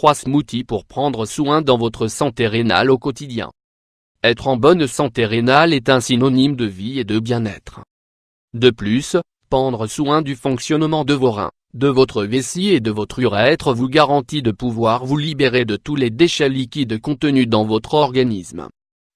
3 smoothies pour prendre soin dans votre santé rénale au quotidien. Être en bonne santé rénale est un synonyme de vie et de bien-être. De plus, prendre soin du fonctionnement de vos reins, de votre vessie et de votre urètre vous garantit de pouvoir vous libérer de tous les déchets liquides contenus dans votre organisme.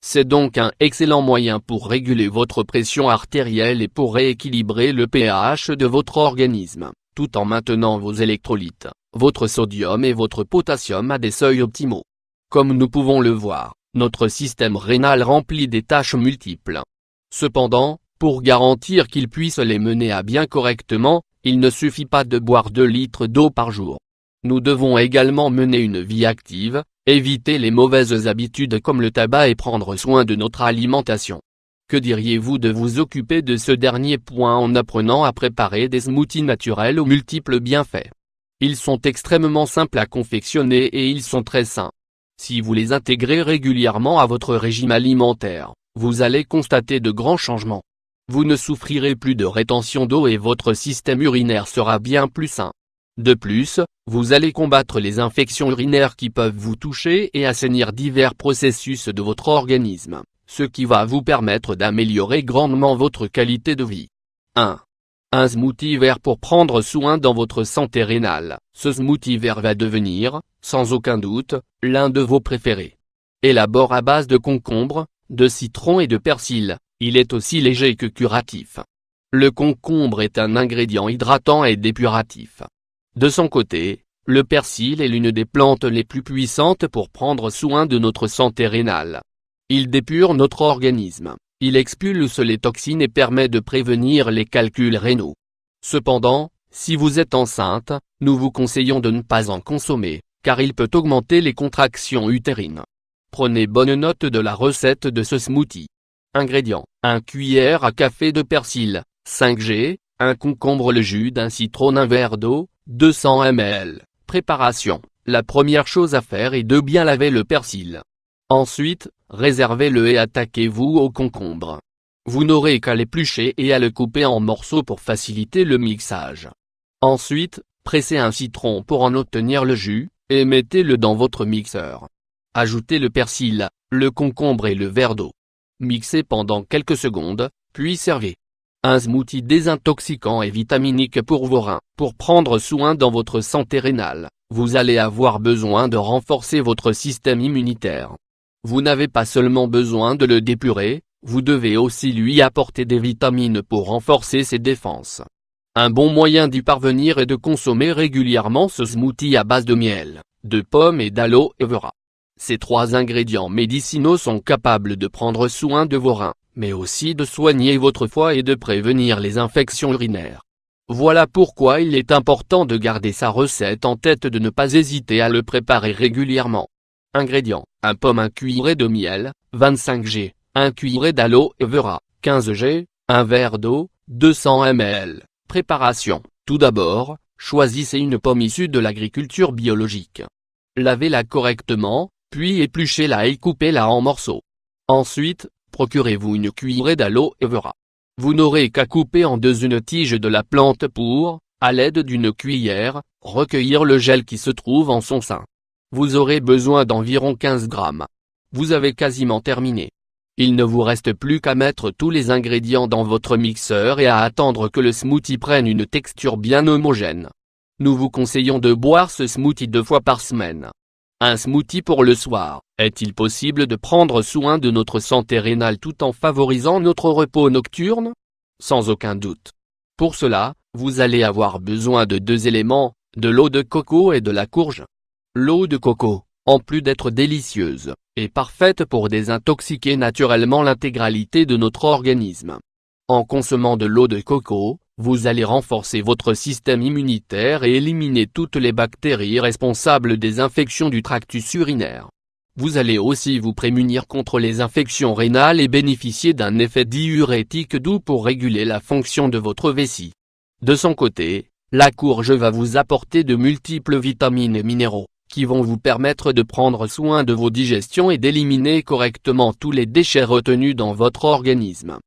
C'est donc un excellent moyen pour réguler votre pression artérielle et pour rééquilibrer le pH de votre organisme, tout en maintenant vos électrolytes, votre sodium et votre potassium à des seuils optimaux. Comme nous pouvons le voir, notre système rénal remplit des tâches multiples. Cependant, pour garantir qu'il puisse les mener à bien correctement, il ne suffit pas de boire 2 litres d'eau par jour. Nous devons également mener une vie active, éviter les mauvaises habitudes comme le tabac et prendre soin de notre alimentation. Que diriez-vous de vous occuper de ce dernier point en apprenant à préparer des smoothies naturels aux multiples bienfaits? Ils sont extrêmement simples à confectionner et ils sont très sains. Si vous les intégrez régulièrement à votre régime alimentaire, vous allez constater de grands changements. Vous ne souffrirez plus de rétention d'eau et votre système urinaire sera bien plus sain. De plus, vous allez combattre les infections urinaires qui peuvent vous toucher et assainir divers processus de votre organisme, ce qui va vous permettre d'améliorer grandement votre qualité de vie. 1. Un smoothie vert pour prendre soin dans votre santé rénale. Ce smoothie vert va devenir, sans aucun doute, l'un de vos préférés. Élabore à base de concombre, de citron et de persil, il est aussi léger que curatif. Le concombre est un ingrédient hydratant et dépuratif. De son côté, le persil est l'une des plantes les plus puissantes pour prendre soin de notre santé rénale. Il dépure notre organisme, il expulse les toxines et permet de prévenir les calculs rénaux. Cependant, si vous êtes enceinte, nous vous conseillons de ne pas en consommer, car il peut augmenter les contractions utérines. Prenez bonne note de la recette de ce smoothie. Ingrédients: 1 cuillère à café de persil, 5 g, 1 concombre, le jus d'un citron, 1 verre d'eau, 200 ml. Préparation: la première chose à faire est de bien laver le persil. Ensuite, réservez-le et attaquez-vous au concombre. Vous n'aurez qu'à l'éplucher et à le couper en morceaux pour faciliter le mixage. Ensuite, pressez un citron pour en obtenir le jus, et mettez-le dans votre mixeur. Ajoutez le persil, le concombre et le verre d'eau. Mixez pendant quelques secondes, puis servez. Un smoothie désintoxicant et vitaminique pour vos reins. Pour prendre soin dans votre santé rénale, vous allez avoir besoin de renforcer votre système immunitaire. Vous n'avez pas seulement besoin de le dépurer, vous devez aussi lui apporter des vitamines pour renforcer ses défenses. Un bon moyen d'y parvenir est de consommer régulièrement ce smoothie à base de miel, de pommes et d'aloe vera. Ces 3 ingrédients médicinaux sont capables de prendre soin de vos reins, mais aussi de soigner votre foie et de prévenir les infections urinaires. Voilà pourquoi il est important de garder sa recette en tête, de ne pas hésiter à le préparer régulièrement. Ingrédients: 1 pomme, 1 cuillerée de miel, 25 g, 1 cuillerée d'aloe vera, 15 g, 1 verre d'eau, 200 ml. Préparation: tout d'abord, choisissez une pomme issue de l'agriculture biologique. Lavez-la correctement, puis épluchez-la et coupez-la en morceaux. Ensuite, procurez-vous une cuillerée d'aloe vera. Vous n'aurez qu'à couper en 2 une tige de la plante pour, à l'aide d'une cuillère, recueillir le gel qui se trouve en son sein. Vous aurez besoin d'environ 15 grammes. Vous avez quasiment terminé. Il ne vous reste plus qu'à mettre tous les ingrédients dans votre mixeur et à attendre que le smoothie prenne une texture bien homogène. Nous vous conseillons de boire ce smoothie 2 fois par semaine. Un smoothie pour le soir. Est-il possible de prendre soin de notre santé rénale tout en favorisant notre repos nocturne? Sans aucun doute. Pour cela, vous allez avoir besoin de 2 éléments, de l'eau de coco et de la courge. L'eau de coco, en plus d'être délicieuse, est parfaite pour désintoxiquer naturellement l'intégralité de notre organisme. En consommant de l'eau de coco, vous allez renforcer votre système immunitaire et éliminer toutes les bactéries responsables des infections du tractus urinaire. Vous allez aussi vous prémunir contre les infections rénales et bénéficier d'un effet diurétique doux pour réguler la fonction de votre vessie. De son côté, la courge va vous apporter de multiples vitamines et minéraux, qui vont vous permettre de prendre soin de vos digestions et d'éliminer correctement tous les déchets retenus dans votre organisme.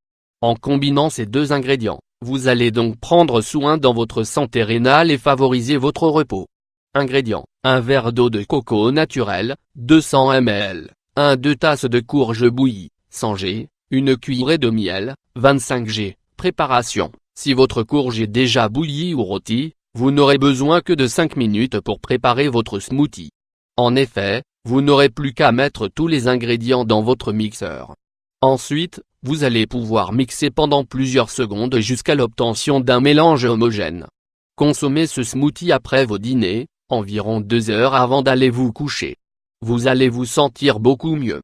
En combinant ces 2 ingrédients, vous allez donc prendre soin dans votre santé rénale et favoriser votre repos. Ingrédients: un verre d'eau de coco naturel, 200 ml, 1-2 tasses de courge bouillie, 100 g, une cuillerée de miel, 25 g. Préparation: si votre courge est déjà bouillie ou rôtie, vous n'aurez besoin que de 5 minutes pour préparer votre smoothie. En effet, vous n'aurez plus qu'à mettre tous les ingrédients dans votre mixeur. Ensuite, vous allez pouvoir mixer pendant plusieurs secondes jusqu'à l'obtention d'un mélange homogène. Consommez ce smoothie après vos dîners, environ 2 heures avant d'aller vous coucher. Vous allez vous sentir beaucoup mieux.